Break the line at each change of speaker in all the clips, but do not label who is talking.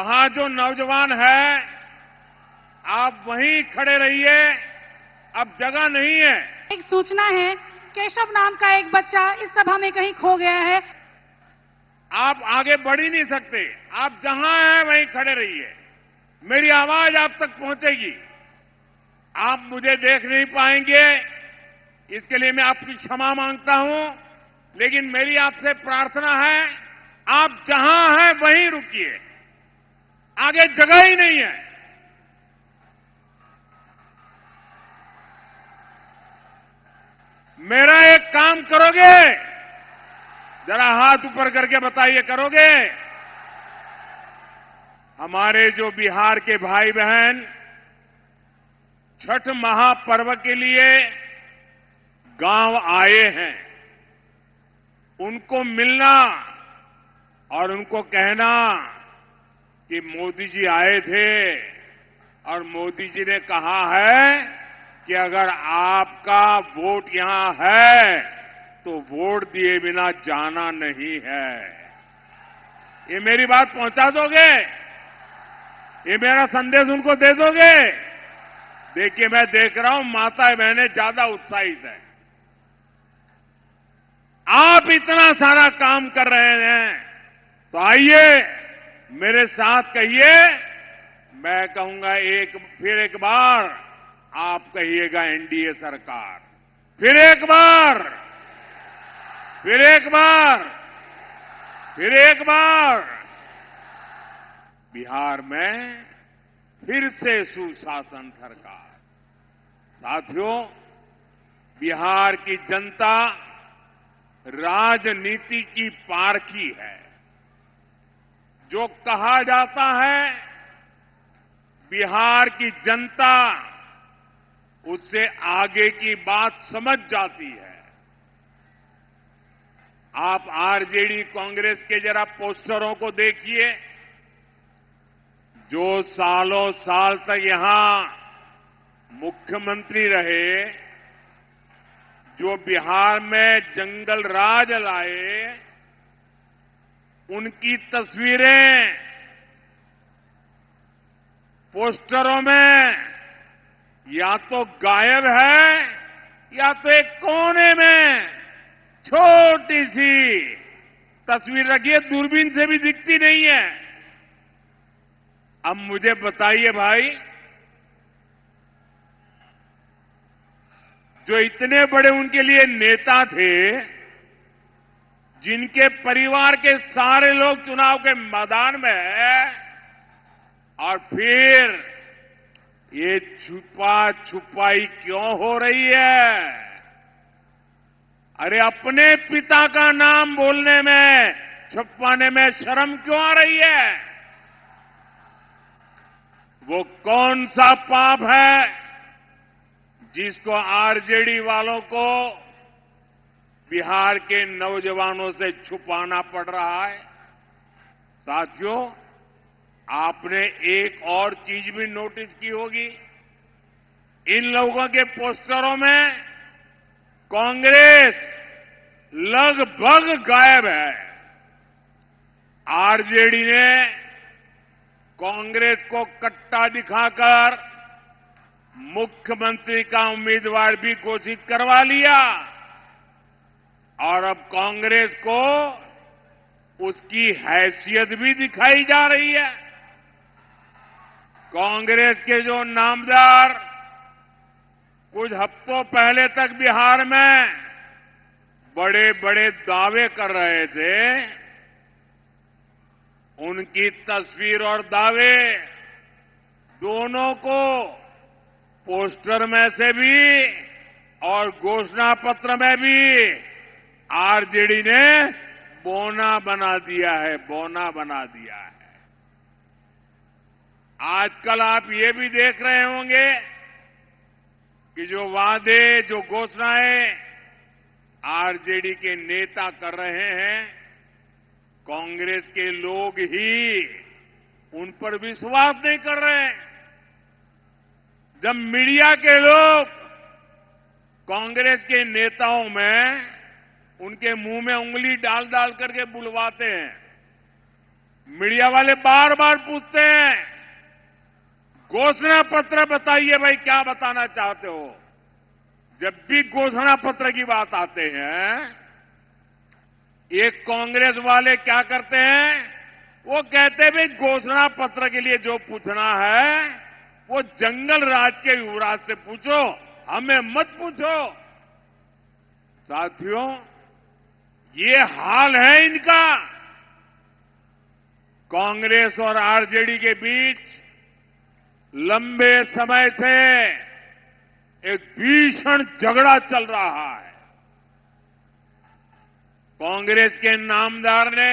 वहां जो नौजवान है, आप वहीं खड़े रहिए, अब जगह नहीं है।
एक सूचना है, केशव नाम का एक बच्चा इस सभा में कहीं खो गया है।
आप आगे बढ़ ही नहीं सकते, आप जहां हैं वहीं खड़े रहिए, मेरी आवाज आप तक पहुंचेगी। आप मुझे देख नहीं पाएंगे, इसके लिए मैं आपकी क्षमा मांगता हूं, लेकिन मेरी आपसे प्रार्थना है, आप जहां हैं वहीं रुकिए, आगे जगह ही नहीं है। मेरा एक काम करोगे? जरा हाथ ऊपर करके बताइए, करोगे? हमारे जो बिहार के भाई बहन छठ महापर्व के लिए गांव आए हैं, उनको मिलना और उनको कहना कि मोदी जी आए थे और मोदी जी ने कहा है कि अगर आपका वोट यहां है तो वोट दिए बिना जाना नहीं है। ये मेरी बात पहुंचा दोगे? ये मेरा संदेश उनको दे दोगे? देखिए, मैं देख रहा हूं माताएं बहनें ज्यादा उत्साहित हैं। आप इतना सारा काम कर रहे हैं तो आइए मेरे साथ कहिए, मैं कहूंगा फिर एक बार आप कहिएगा एनडीए सरकार, फिर एक बार, फिर एक बार, फिर एक बार। बिहार में फिर से सुशासन सरकार। साथियों, बिहार की जनता राजनीति की पारखी है। जो कहा जाता है, बिहार की जनता उससे आगे की बात समझ जाती है। आप आरजेडी कांग्रेस के जरा पोस्टरों को देखिए, जो सालों साल तक यहां मुख्यमंत्री रहे, जो बिहार में जंगल राज लाए, उनकी तस्वीरें पोस्टरों में या तो गायब है या तो एक कोने में छोटी सी तस्वीर रखी है, दूरबीन से भी दिखती नहीं है। अब मुझे बताइए भाई, जो इतने बड़े उनके लिए नेता थे, जिनके परिवार के सारे लोग चुनाव के मैदान में हैं, और फिर ये छुपा छुपाई क्यों हो रही है? अरे अपने पिता का नाम बोलने में, छुपाने में शर्म क्यों आ रही है? वो कौन सा पाप है जिसको आरजेडी वालों को बिहार के नौजवानों से छुपाना पड़ रहा है? साथियों, आपने एक और चीज भी नोटिस की होगी, इन लोगों के पोस्टरों में कांग्रेस लगभग गायब है। आरजेडी ने कांग्रेस को कट्टा दिखाकर मुख्यमंत्री का उम्मीदवार भी घोषित करवा लिया और अब कांग्रेस को उसकी हैसियत भी दिखाई जा रही है। कांग्रेस के जो नामदार कुछ हफ्तों पहले तक बिहार में बड़े बड़े दावे कर रहे थे, उनकी तस्वीर और दावे दोनों को पोस्टर में से भी और घोषणा पत्र में भी आरजेडी ने बोना बना दिया है, बोना बना दिया है। आजकल आप ये भी देख रहे होंगे कि जो वादे, जो घोषणाएं आरजेडी के नेता कर रहे हैं, कांग्रेस के लोग ही उन पर विश्वास नहीं कर रहे हैं। जब मीडिया के लोग कांग्रेस के नेताओं में उनके मुंह में उंगली डाल डाल करके बुलवाते हैं, मीडिया वाले बार बार पूछते हैं, घोषणा पत्र बताइए भाई, क्या बताना चाहते हो। जब भी घोषणा पत्र की बात आते हैं, ये कांग्रेस वाले क्या करते हैं, वो कहते हैं भाई घोषणा पत्र के लिए जो पूछना है वो जंगल राज के युवराज से पूछो, हमें मत पूछो। साथियों, ये हाल है इनका। कांग्रेस और आरजेडी के बीच लंबे समय से एक भीषण झगड़ा चल रहा है। कांग्रेस के नामदार ने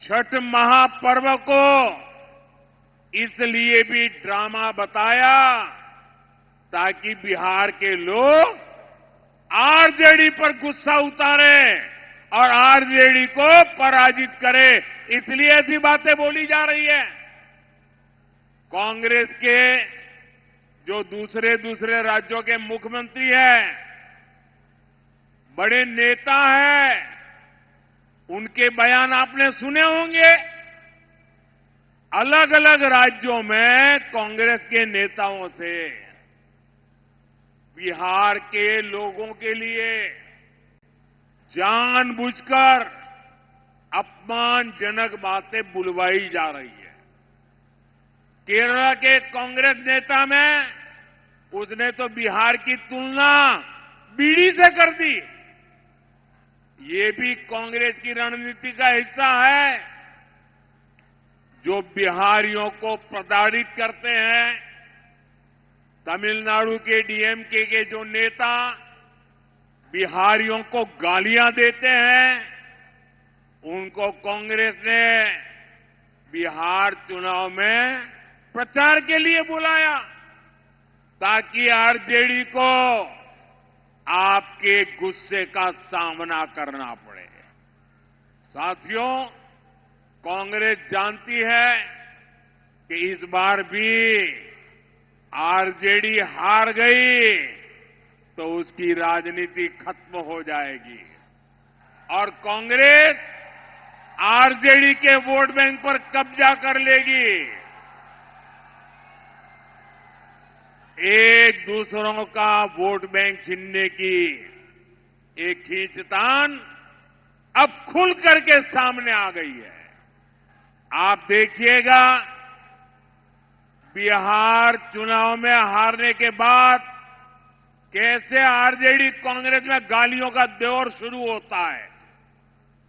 छठ महापर्व को इसलिए भी ड्रामा बताया ताकि बिहार के लोग आरजेडी पर गुस्सा उतारे और आरजेडी को पराजित करे, इसलिए ऐसी बातें बोली जा रही है। कांग्रेस के जो दूसरे राज्यों के मुख्यमंत्री हैं, बड़े नेता हैं, उनके बयान आपने सुने होंगे। अलग अलग राज्यों में कांग्रेस के नेताओं से बिहार के लोगों के लिए जानबूझकर अपमानजनक बातें बुलवाई जा रही है। केरल के कांग्रेस नेता में उसने तो बिहार की तुलना बीड़ी से कर दी। ये भी कांग्रेस की रणनीति का हिस्सा है, जो बिहारियों को प्रताड़ित करते हैं। तमिलनाडु के डीएमके के जो नेता बिहारियों को गालियां देते हैं, उनको कांग्रेस ने बिहार चुनाव में प्रचार के लिए बुलाया ताकि आरजेडी को आपके गुस्से का सामना करना पड़े। साथियों, कांग्रेस जानती है कि इस बार भी आरजेडी हार गई तो उसकी राजनीति खत्म हो जाएगी और कांग्रेस आरजेडी के वोट बैंक पर कब्जा कर लेगी। एक दूसरों का वोट बैंक छीनने की एक खींचतान अब खुल करके सामने आ गई है। आप देखिएगा, बिहार चुनाव में हारने के बाद कैसे आरजेडी कांग्रेस में गालियों का दौर शुरू होता है।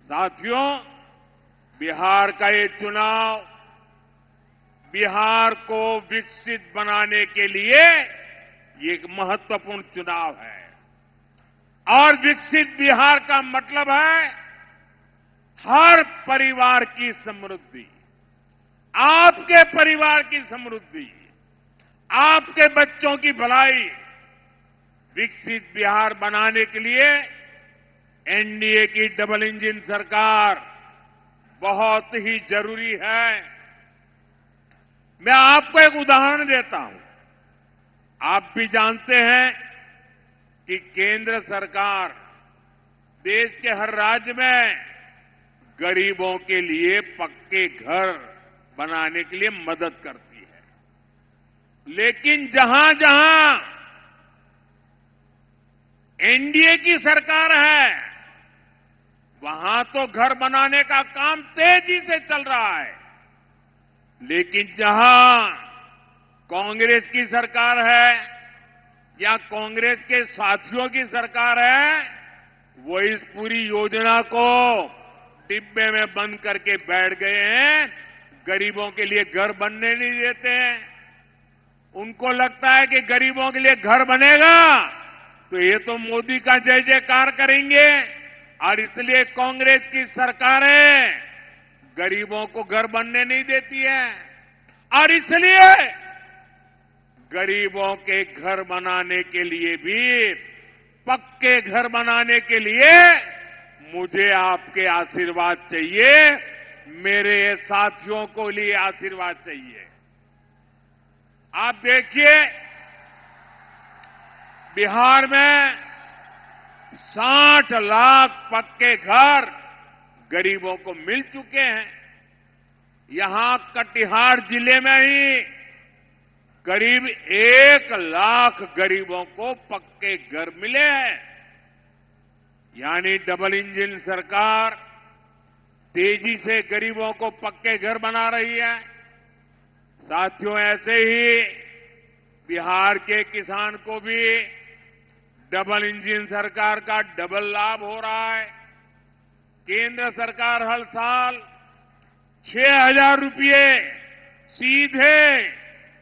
साथियों, बिहार का ये चुनाव बिहार को विकसित बनाने के लिए ये एक महत्वपूर्ण चुनाव है और विकसित बिहार का मतलब है हर परिवार की समृद्धि, आपके परिवार की समृद्धि, आपके बच्चों की भलाई। विकसित बिहार बनाने के लिए एनडीए की डबल इंजन सरकार बहुत ही जरूरी है। मैं आपको एक उदाहरण देता हूं। आप भी जानते हैं कि केंद्र सरकार देश के हर राज्य में गरीबों के लिए पक्के घर बनाने के लिए मदद करती है, लेकिन जहां जहां एनडीए की सरकार है वहां तो घर बनाने का काम तेजी से चल रहा है, लेकिन जहां कांग्रेस की सरकार है या कांग्रेस के साथियों की सरकार है, वो इस पूरी योजना को डिब्बे में बंद करके बैठ गए हैं। गरीबों के लिए घर बनने नहीं देते हैं। उनको लगता है कि गरीबों के लिए घर बनेगा तो ये तो मोदी का जय जयकार करेंगे और इसलिए कांग्रेस की सरकारें गरीबों को घर बनने नहीं देती है और इसलिए गरीबों के घर बनाने के लिए भी, पक्के घर बनाने के लिए मुझे आपके आशीर्वाद चाहिए, मेरे साथियों को लिए आशीर्वाद चाहिए। आप देखिए, बिहार में 60 लाख पक्के घर गरीबों को मिल चुके हैं। यहां कटिहार जिले में ही करीब 1 लाख गरीबों को पक्के घर मिले हैं। यानी डबल इंजन सरकार तेजी से गरीबों को पक्के घर बना रही है। साथियों, ऐसे ही बिहार के किसान को भी डबल इंजन सरकार का डबल लाभ हो रहा है। केंद्र सरकार हर साल 6,000 रुपये सीधे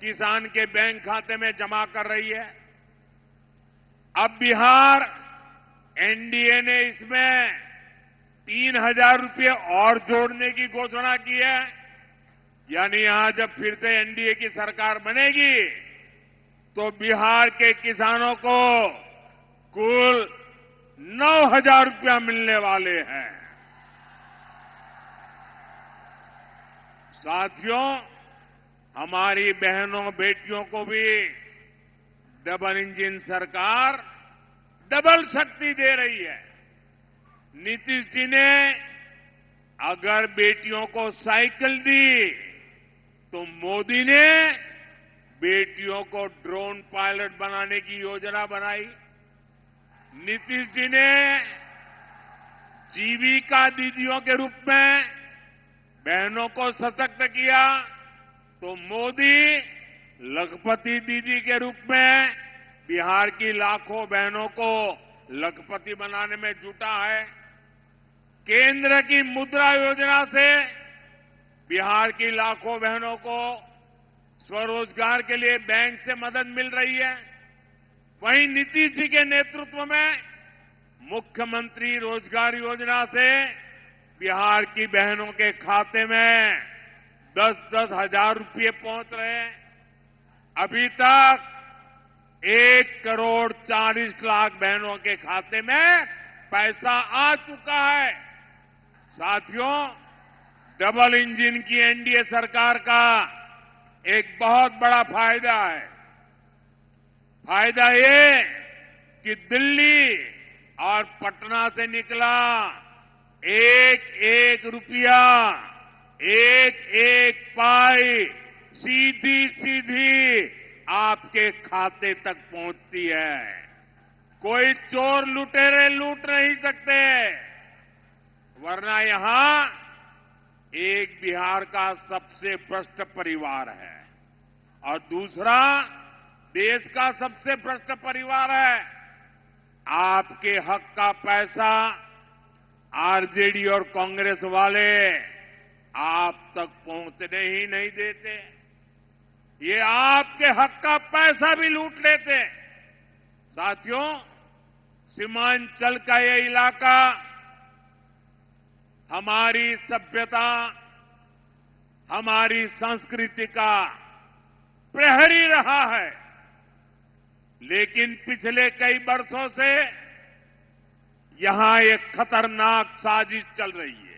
किसान के बैंक खाते में जमा कर रही है। अब बिहार एनडीए ने इसमें 3,000 रुपये और जोड़ने की घोषणा की है। यानी यहां जब फिर से एनडीए की सरकार बनेगी तो बिहार के किसानों को कुल 9,000 रुपया मिलने वाले हैं। साथियों, हमारी बहनों बेटियों को भी डबल इंजन सरकार डबल शक्ति दे रही है। नीतीश जी ने अगर बेटियों को साइकिल दी तो मोदी ने बेटियों को ड्रोन पायलट बनाने की योजना बनाई। नीतीश जी ने जीविका दीदियों के रूप में बहनों को सशक्त किया तो मोदी लखपति दीदी के रूप में बिहार की लाखों बहनों को लखपति बनाने में जुटा है। केंद्र की मुद्रा योजना से बिहार की लाखों बहनों को स्वरोजगार के लिए बैंक से मदद मिल रही है। वहीं नीतीश जी के नेतृत्व में मुख्यमंत्री रोजगार योजना से बिहार की बहनों के खाते में 10-10 हजार रुपये पहुंच रहे हैं। अभी तक 1,40,00,000 बहनों के खाते में पैसा आ चुका है। साथियों, डबल इंजन की एनडीए सरकार का एक बहुत बड़ा फायदा है। फायदा ये कि दिल्ली और पटना से निकला एक रुपया, एक पाई सीधी आपके खाते तक पहुंचती है। कोई चोर लुटेरे लूट नहीं सकते, वरना यहां एक बिहार का सबसे भ्रष्ट परिवार है और दूसरा देश का सबसे भ्रष्ट परिवार है। आपके हक का पैसा आरजेडी और कांग्रेस वाले आप तक पहुंचने ही नहीं देते। ये आपके हक का पैसा भी लूट लेते। साथियों, सीमांचल का ये इलाका हमारी सभ्यता, हमारी संस्कृति का प्रहरी रहा है, लेकिन पिछले कई वर्षों से यहां एक खतरनाक साजिश चल रही है।